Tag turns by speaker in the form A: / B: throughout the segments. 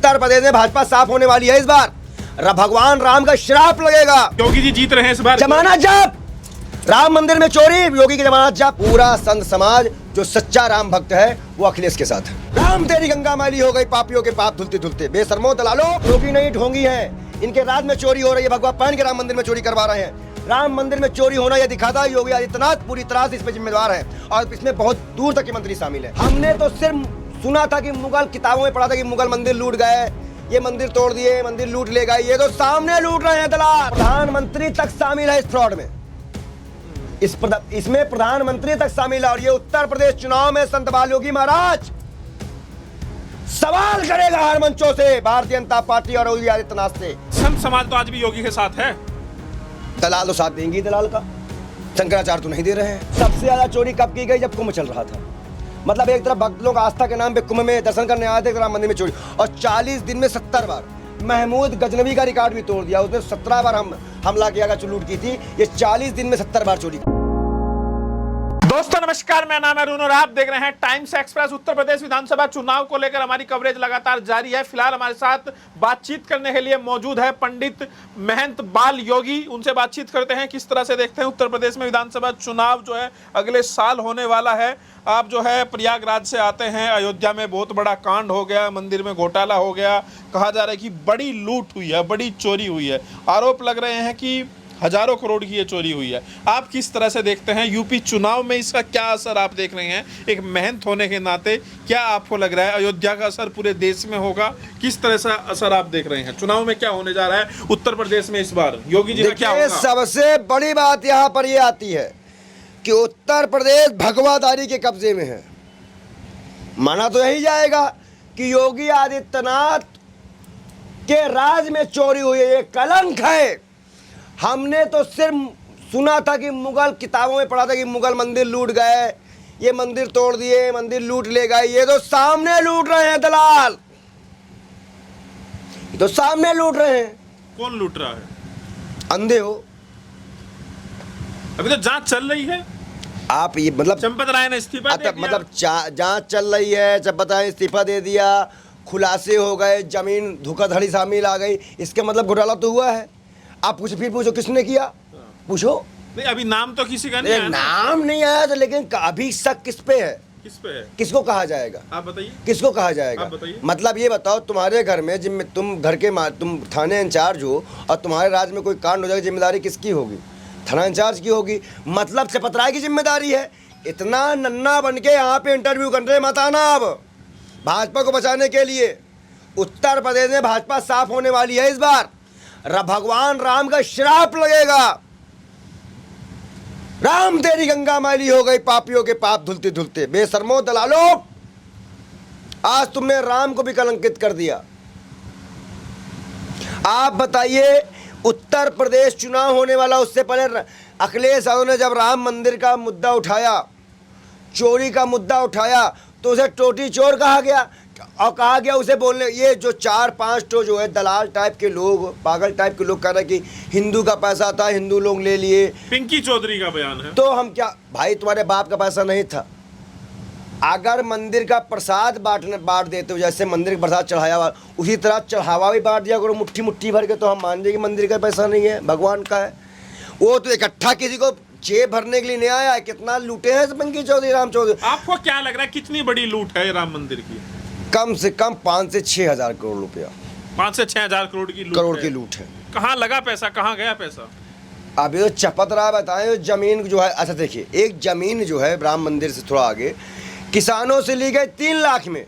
A: उत्तर प्रदेश में भाजपा साफ होने वाली है इस बार। भगवान राम का श्राप लगेगा।
B: योगी जी जीत रहे हैं इस बार।
A: जमानत जब्त, राम मंदिर में चोरी, योगी की जमानत जब्त। पूरा संत समाज जो सच्चा राम भक्त है वो अखिलेश के साथ है। राम तेरी गंगा मैली हो गई, पापियों के पाप धुलते धुलते। बेशर्मो दलालो, योगी नहीं ढोंगी है। इनके राज में चोरी हो रही है, भगवा पहन के राम मंदिर में चोरी करवा रहे हैं। राम मंदिर में चोरी होना यह दिखाता है योगी आदित्यनाथ पूरी तरह से इसमें जिम्मेदार है और इसमें बहुत दूर तक के मंत्री शामिल है। हमने तो सिर्फ सुना था कि मुगल किताबों में पढ़ा था कि मुगल मंदिर लूट गए, ये मंदिर तोड़ दिए, मंदिर लूट ले गए। ये तो सामने लूट रहे हैं दलाल। प्रधानमंत्री तक शामिल है इस फ्रॉड में, इसमें प्रधानमंत्री तक शामिल है। और ये उत्तर प्रदेश चुनाव में संत बाल योगी महाराज सवाल करेगा हर मंचों से, भारतीय जनता पार्टी और योगी आदित्यनाथ से।
B: संत समाज तो आज भी योगी के साथ है।
A: दलाल तो साथ देंगे, दलाल का शंकराचार्य तो नहीं दे रहे हैं। सबसे ज्यादा चोरी कब की गई? जब कुंभ चल रहा था। मतलब एक तरफ भक्त लोग आस्था के नाम पे कुंभ में दर्शन करने आए थे, राम मंदिर में चोरी। और 40 दिन में 70 बार महमूद गजनवी का रिकॉर्ड भी तोड़ दिया। उसने 17 बार हमला किया, लूट की थी। ये 40 दिन में 70 बार चोरी।
B: दोस्तों नमस्कार, मेरा नाम है अरुण और आप देख रहे हैं टाइम्स एक्सप्रेस। उत्तर प्रदेश विधानसभा चुनाव को लेकर हमारी कवरेज लगातार जारी है। फिलहाल हमारे साथ बातचीत करने के लिए मौजूद है पंडित महंत बाल योगी। उनसे बातचीत करते हैं किस तरह से देखते हैं उत्तर प्रदेश में विधानसभा चुनाव जो है अगले साल होने वाला है। आप जो है प्रयागराज से आते हैं, अयोध्या में बहुत बड़ा कांड हो गया, मंदिर में घोटाला हो गया, कहा जा रहा है कि बड़ी लूट हुई है, बड़ी चोरी हुई है। आरोप लग रहे हैं कि हजारों करोड़ की ये चोरी हुई है। आप किस तरह से देखते हैं यूपी चुनाव में इसका क्या असर आप देख रहे हैं? एक महंत होने के नाते क्या आपको लग रहा है अयोध्या का असर पूरे देश में होगा? किस तरह से असर आप देख रहे हैं? चुनाव में क्या होने जा रहा है उत्तर प्रदेश में इस बार? योगी जी का क्या होगा?
A: सबसे बड़ी बात यहाँ पर ये आती है कि उत्तर प्रदेश भगवादारी के कब्जे में है। माना तो यही जाएगा कि योगी आदित्यनाथ के राज में चोरी हुई है, ये कलंक है। हमने तो सिर्फ सुना था कि मुगल किताबों में पढ़ा था कि मुगल मंदिर लूट गए, ये मंदिर तोड़ दिए, मंदिर लूट ले गए। ये तो सामने लूट रहे हैं दलाल, ये तो सामने लूट रहे हैं।
B: कौन लूट रहा है?
A: अंधे हो।
B: अभी तो जांच चल रही है।
A: आप ये मतलब
B: चंपत राय ने इस्तीफा दे दिया।
A: मतलब जांच चल रही है, चंपत राय ने इस्तीफा दे दिया, खुलासे हो गए, जमीन धोखाधड़ी शामिल आ गई, इसके मतलब घोटाला तो हुआ है। आप फिर पूछो किसने किया, पूछो।
B: नहीं अभी नाम तो किसी का नहीं आया।
A: नाम नहीं आया तो, लेकिन अभी शक किस पे है?
B: किस पे है?
A: किसको कहा जाएगा?
B: आप बताइए।
A: किसको कहा जाएगा?
B: आप बताइए।
A: मतलब ये बताओ, तुम्हारे घर में तुम घर के तुम थाने इंचार्ज हो और तुम्हारे राज्य में कोई कांड हो जाएगा, जिम्मेदारी किसकी होगी? थाना इंचार्ज की होगी। मतलब चंपत राय की जिम्मेदारी है। इतना नन्ना बन के यहाँ पे इंटरव्यू कर रहे मत आना। अब भाजपा को बचाने के लिए उत्तर प्रदेश में भाजपा साफ होने वाली है इस बार। भगवान राम का श्राप लगेगा। राम तेरी गंगा मैली हो गई, पापियों के पाप धुलते धुलते। बेशर्मो दलालो, आज तुमने राम को भी कलंकित कर दिया। आप बताइए, उत्तर प्रदेश चुनाव होने वाला, उससे पहले अखिलेश यादव ने जब राम मंदिर का मुद्दा उठाया, चोरी का मुद्दा उठाया, तो उसे टोटी चोर कहा गया और कहा गया उसे बोलने। ये जो 4-5 तो जो है दलाल टाइप के लोग, पागल टाइप के लोग कह रहे हैं कि हिंदू का पैसा था, हिंदू लोग ले लिए।
B: पिंकी चौधरी का बयान है।
A: तो हम क्या भाई, तुम्हारे बाप का पैसा नहीं था? अगर मंदिर का प्रसाद बांट देते हो, जैसे मंदिर का प्रसाद चढ़ाया हुआ, उसी तरह चढ़ावा भी बांट दिया करो मुट्ठी मुट्ठी भर के, तो हम मान जाएंगे मंदिर का पैसा नहीं है, भगवान का है। वो तो इकट्ठा किसी को जेब भरने के लिए नहीं आया है। कितना लूटे हैं पिंकी चौधरी, राम चौधरी।
B: आपको क्या लग रहा है कितनी बड़ी लूट है राम मंदिर की?
A: कम से कम 5 से 6 हजार करोड़ रुपया।
B: 5 से 6 हजार करोड़ की लूट है। कहाँ लगा पैसा, कहाँ गया पैसा?
A: अभी तो चंपत राय बताएं, जमीन जो है, अच्छा देखिए, एक जमीन जो है राम मंदिर से थोड़ा आगे किसानों से ली गई 3 लाख में,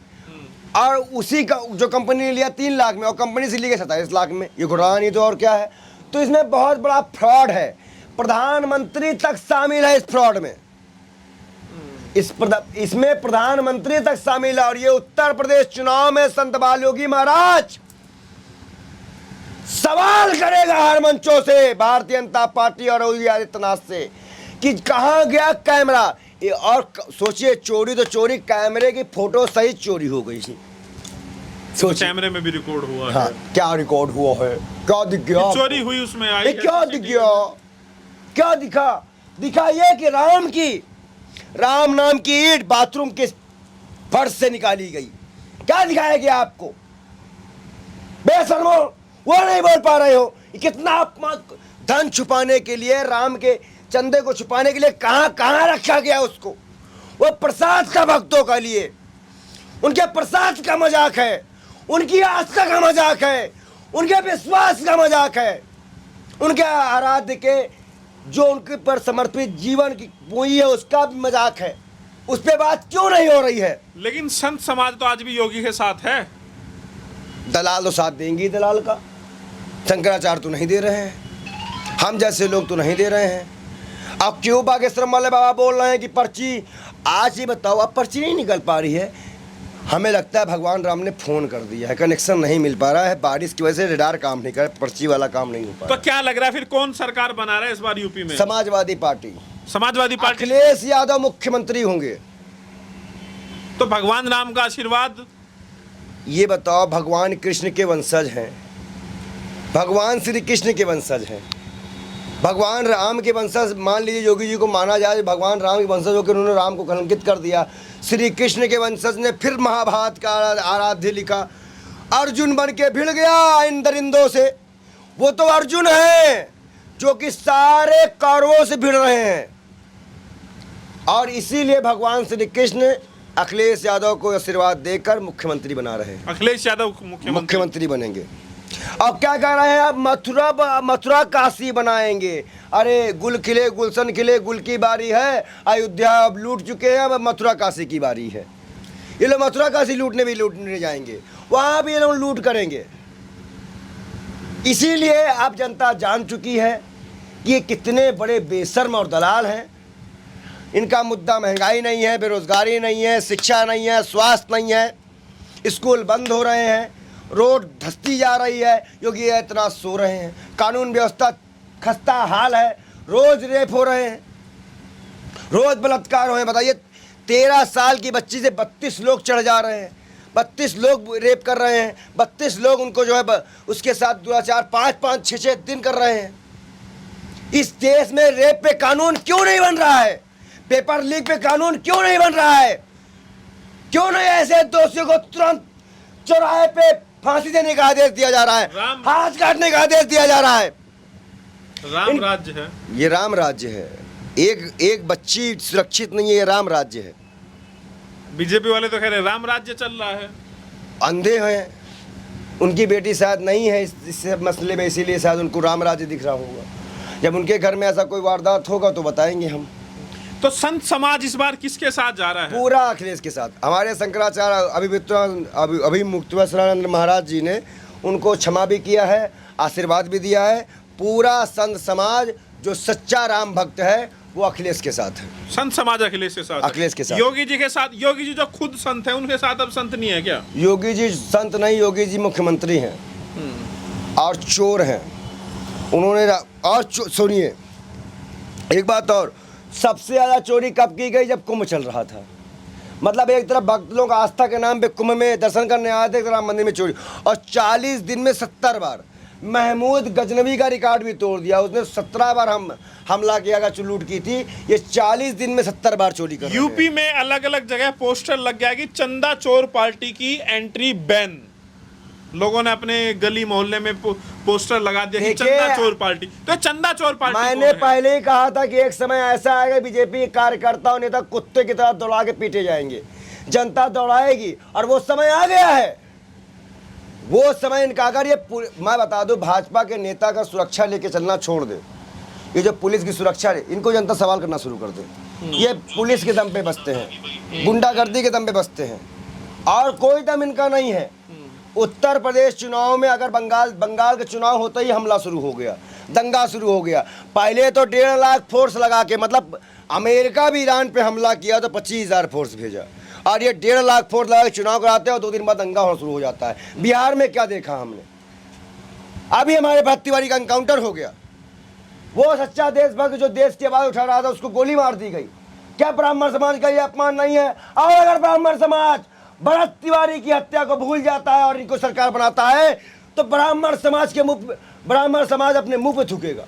A: और उसी का जो कंपनी ने लिया 3 लाख में, और कंपनी से ली गई 27 लाख में। ये घोटाला नहीं तो और क्या है? तो इसमें बहुत बड़ा फ्रॉड है। प्रधानमंत्री तक शामिल है इस फ्रॉड में। इसमें प्रधानमंत्री तक शामिल है। और ये उत्तर प्रदेश चुनाव में संत बाल योगी महाराज सवाल करेगा हर मंचों से, भारतीय जनता पार्टी और योगी आदित्यनाथ से, कि कहां गया कैमरा। और सोचिए, चोरी तो चोरी, कैमरे की फोटो सहित चोरी हो गई थी।
B: सोचिए, कैमरे में भी रिकॉर्ड हुआ
A: है। क्या रिकॉर्ड हुआ है? क्या दिख गया?
B: चोरी हुई उसमें आई,
A: क्या दिख गया? क्या दिखा ये कि राम नाम की ईंट बाथरूम के फर्श से निकाली गई। क्या दिखाया गया आपको? बेशर्मो, वो नहीं बोल पा रहे हो। कितना धन छुपाने के लिए, राम के चंदे को छुपाने के लिए कहां कहां रखा गया उसको। वो प्रसाद का भक्तों का लिए, उनके प्रसाद का मजाक है, उनकी आस्था का मजाक है, उनके विश्वास का मजाक है, उनके आराध्य के जो उनके पर समर्पित जीवन की पूंजी है उसका भी मजाक है। उस पे बात क्यों नहीं हो रही है?
B: लेकिन संत समाज तो आज भी योगी के साथ है।
A: दलाल तो साथ देंगे, दलाल का शंकराचार्य तो नहीं दे रहे हैं, हम जैसे लोग तो नहीं दे रहे हैं। अब क्यों बागेश्वरम वाले बाबा बोल रहे हैं कि पर्ची, आज ही बताओ, अब पर्ची नहीं निकल पा रही है। हमें लगता है भगवान राम ने फोन कर दिया है, कनेक्शन नहीं मिल पा रहा है, बारिश की वजह से रेडार काम नहीं कर रहा, पर्ची वाला काम नहीं हो पा रहा।
B: तो क्या लग रहा है फिर कौन सरकार बना रहा है इस बार यूपी में?
A: Samajwadi party,
B: Samajwadi party.
A: अखिलेश यादव मुख्यमंत्री होंगे।
B: तो भगवान राम का आशीर्वाद।
A: ये बताओ, भगवान कृष्ण के वंशज हैं, भगवान श्री कृष्ण के वंशज हैं, भगवान राम के वंशज मान लीजिए योगी जी को माना जाए, भगवान राम के वंशज होकर उन्होंने राम को कलंकित कर दिया। श्री कृष्ण के वंशज ने फिर महाभारत का आराध्य लिखा, अर्जुन बन के भिड़ गया इन दरिंदों से। वो तो अर्जुन है जो कि सारे कौरवों से भिड़ रहे हैं, और इसीलिए भगवान श्री कृष्ण अखिलेश यादव को आशीर्वाद देकर मुख्यमंत्री बना रहे हैं।
B: अखिलेश यादव
A: मुख्यमंत्री बनेंगे। अब क्या कह रहे हैं, अब मथुरा काशी बनाएंगे। अरे गुल खिले गुलशन खिले, गुल की बारी है, अयोध्या अब लूट चुके हैं, अब मथुरा काशी की बारी है। ये लोग मथुरा काशी लूटने जाएंगे, वहाँ भी ये लोग लूट करेंगे। इसीलिए अब जनता जान चुकी है कि ये कितने बड़े बेशर्म और दलाल हैं। इनका मुद्दा महंगाई नहीं है, बेरोजगारी नहीं है, शिक्षा नहीं है, स्वास्थ्य नहीं है, स्कूल बंद हो रहे हैं, रोड धंसती जा रही है, योगी इतना सो रहे हैं, कानून व्यवस्था खस्ता हाल है, रोज रेप हो रहे हैं, रोज बलात्कार हो रहे हैं। बताइए, 13 साल की बच्ची से 32 लोग चढ़ जा रहे हैं, 32 लोग रेप कर रहे हैं, 32 लोग उनको जो है उसके साथ दुराचार 5-5, 6-6 दिन कर रहे हैं। इस देश में रेप पे कानून क्यों नहीं बन रहा है? पेपर लीक पे कानून क्यों नहीं बन रहा है? क्यों नहीं ऐसे दोषियों को तुरंत चौराहे पे फांसी देने का आदेश दिया जा रहा है, हाथ काटने का आदेश दिया जा रहा है?
B: राम राज्य है
A: ये, राम राज्य है। एक बच्ची सुरक्षित नहीं है, ये राम राज्य है।
B: बीजेपी वाले तो कह रहे राम राज्य चल रहा है।
A: अंधे हैं, उनकी बेटी शायद नहीं है इस मसले में, इसीलिए शायद उनको राम राज्य दिख रहा होगा। जब उनके घर में ऐसा कोई वारदात होगा तो बताएंगे हम।
B: तो संत समाज इस बार किसके साथ जा रहा है?
A: पूरा अखिलेश के साथ। हमारे शंकराचार्य अभी मुक्तेश्वरानंद महाराज जी ने उनको क्षमा भी किया है, आशीर्वाद भी दिया है। पूरा संत समाज जो सच्चा राम भक्त है वो अखिलेश के साथ है।
B: संत समाज अखिलेश के साथ,
A: अखिलेश के साथ।
B: योगी जी के साथ, योगी जी जो खुद संत है उनके साथ अब संत नहीं है क्या?
A: योगी जी संत नहीं, योगी जी मुख्यमंत्री हैं और चोर हैं। उन्होंने और सुनिए एक बात और, सबसे ज़्यादा चोरी कब की गई? जब कुंभ चल रहा था। मतलब एक तरफ भक्त लोग आस्था के नाम पे कुंभ में दर्शन करने आए थे, राम मंदिर में चोरी, और 40 दिन में 70 बार। महमूद गजनवी का रिकॉर्ड भी तोड़ दिया, उसने 17 बार हमला किया, लूट की थी। ये 40 दिन में 70 बार चोरी कर।
B: यूपी में अलग अलग जगह पोस्टर लग गया कि चंदा चोर पार्टी की एंट्री बैन। लोगों ने अपने गली मोहल्ले में पोस्टर लगा दिया कि चंदा चोर पार्टी। तो चंदा चोर पार्टी
A: मैंने पहले ही कहा था कि एक समय ऐसा आएगा, बीजेपी कार्यकर्ता और नेता कुत्ते की तरह दौड़ा के पीटे जाएंगे, जनता दौड़ाएगी, और वो समय आ गया है। वो समय इनका, अगर ये मैं बता दूं, भाजपा के नेता का सुरक्षा लेके चलना छोड़ दे, ये जो पुलिस की सुरक्षा है, इनको जनता सवाल करना शुरू कर दे। ये पुलिस के दम पे बसते हैं, गुंडागर्दी के दम पे बसते हैं, और कोई दम इनका नहीं है। उत्तर प्रदेश चुनाव में अगर बंगाल के चुनाव होते ही हमला शुरू हो गया, दंगा शुरू हो गया। पहले तो 1.5 लाख फोर्स लगा के, मतलब अमेरिका भी ईरान पे हमला किया तो 25,000 फोर्स भेजा, और ये 1.5 लाख फोर्स लगा के चुनाव कराते हैं और 2 दिन बाद दंगा होना शुरू हो जाता है। बिहार में क्या देखा हमने? अभी हमारे भत्तीवारी का एनकाउंटर हो गया। वो सच्चा देशभक्त जो देश की आवाज उठा रहा था, उसको गोली मार दी गई। क्या ब्राह्मण समाज का ये अपमान नहीं है? और अगर ब्राह्मण समाज भरत तिवारी की हत्या को भूल जाता है और इनको सरकार बनाता है, तो ब्राह्मण समाज अपने मुंह पे थूकेगा।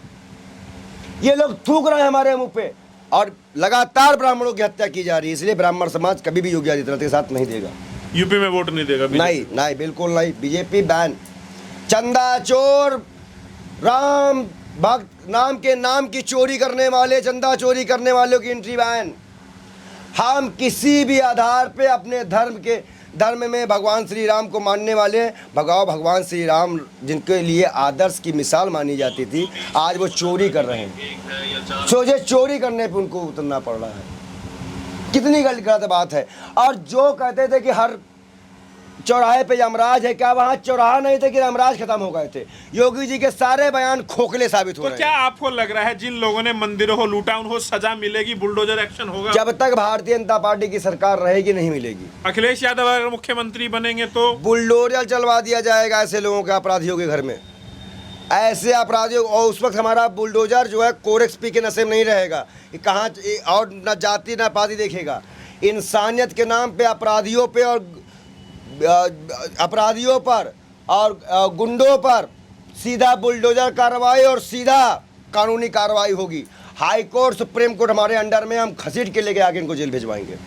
A: ये लोग थूक रहे हैं हमारे मुंह पे, और लगातार ब्राह्मणों की हत्या की जा रही है। इसलिए ब्राह्मण समाज कभी भी योगी आदित्यनाथ के साथ नहीं देगा।
B: यूपी में वोट नहीं देगा?
A: नहीं, बिल्कुल नहीं। BJP ban. चंदा चोर, राम भक्त नाम की चोरी करने वाले, चंदा चोरी करने वालों की एंट्री बैन। हम किसी भी आधार पे अपने धर्म में भगवान श्री राम को मानने वाले भगवान श्री राम जिनके लिए आदर्श की मिसाल मानी जाती थी, आज वो चोरी कर रहे हैं। सोचे चोरी करने पे उनको उतरना पड़ रहा है, कितनी गलत बात है। और जो कहते थे कि हर चौराहे पे यमराज है, क्या वहाँ चौराहा नहीं थे कि यमराज खत्म हो गए थे? योगी जी के सारे बयान खोखले साबित हो
B: तो
A: रहे
B: क्या
A: हैं।
B: आपको लग रहा है जिन लोगों ने मंदिरों को लूटा उनको सजा मिलेगी, बुलडोजर एक्शन होगा?
A: जब तक भारतीय जनता पार्टी की सरकार रहेगी नहीं मिलेगी।
B: अखिलेश यादव अगर मुख्यमंत्री बनेंगे तो
A: बुलडोजर चलवा दिया जाएगा ऐसे लोगों के, अपराधियों के घर में, ऐसे अपराधियों। और उस वक्त हमारा बुलडोजर जो है कोरेक्स पी के नशे में नहीं रहेगा, कि कहाँ और न जाति न पाति देखेगा। इंसानियत के नाम पे अपराधियों पर और गुंडों पर सीधा बुलडोजर कार्रवाई और सीधा कानूनी कार्रवाई होगी। हाई कोर्ट, सुप्रीम कोर्ट हमारे अंडर में, हम घसीट के लेके आके इनको जेल भिजवाएंगे।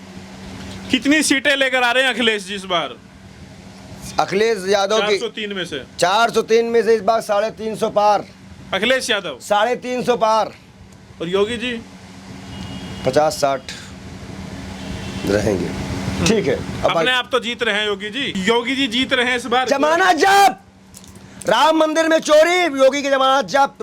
B: कितनी सीटें लेकर आ रहे हैं अखिलेश जी इस बार?
A: अखिलेश यादव की
B: 403 में से
A: 403 में से इस बार 350 पार।
B: अखिलेश यादव
A: 350 पार।
B: और योगी जी
A: 50-60 रहेंगे। ठीक है, अब
B: अपने आप तो जीत रहे हैं योगी जी जीत रहे हैं इस बार।
A: जमानत जब्त, राम मंदिर में चोरी, योगी की जमानत जब्त।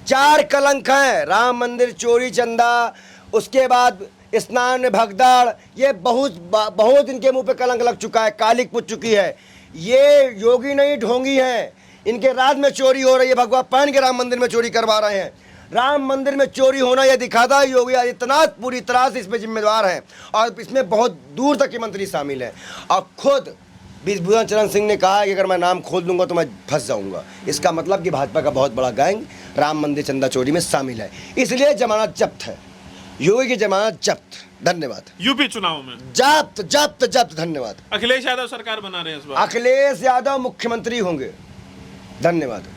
A: 4 कलंक हैं, राम मंदिर चोरी, चंदा, उसके बाद स्नान में भगदड़, ये बहुत इनके मुंह पे कलंक लग चुका है, कालिक पुत चुकी है। ये योगी नहीं ढोंगी हैं, इनके राज में चोरी हो रही है, भगवा पहन के राम मंदिर में चोरी करवा रहे हैं। राम मंदिर में चोरी होना यह दिखाता है योगी आदित्यनाथ पूरी तरह से इसमें जिम्मेदार हैं, और इसमें बहुत दूर तक के मंत्री शामिल हैं। और खुद विभूषण चरण सिंह ने कहा है कि अगर मैं नाम खोल दूंगा तो मैं फंस जाऊंगा। इसका मतलब कि भाजपा का बहुत बड़ा गैंग राम मंदिर चंदा चोरी में शामिल है, इसलिए जमानत जब्त है, योगी की जमानत जब्त। धन्यवाद।
B: यूपी चुनाव में
A: जब्त जब्त जब्त। धन्यवाद।
B: अखिलेश यादव सरकार बना रहे हैं इस बार।
A: अखिलेश यादव मुख्यमंत्री होंगे। धन्यवाद।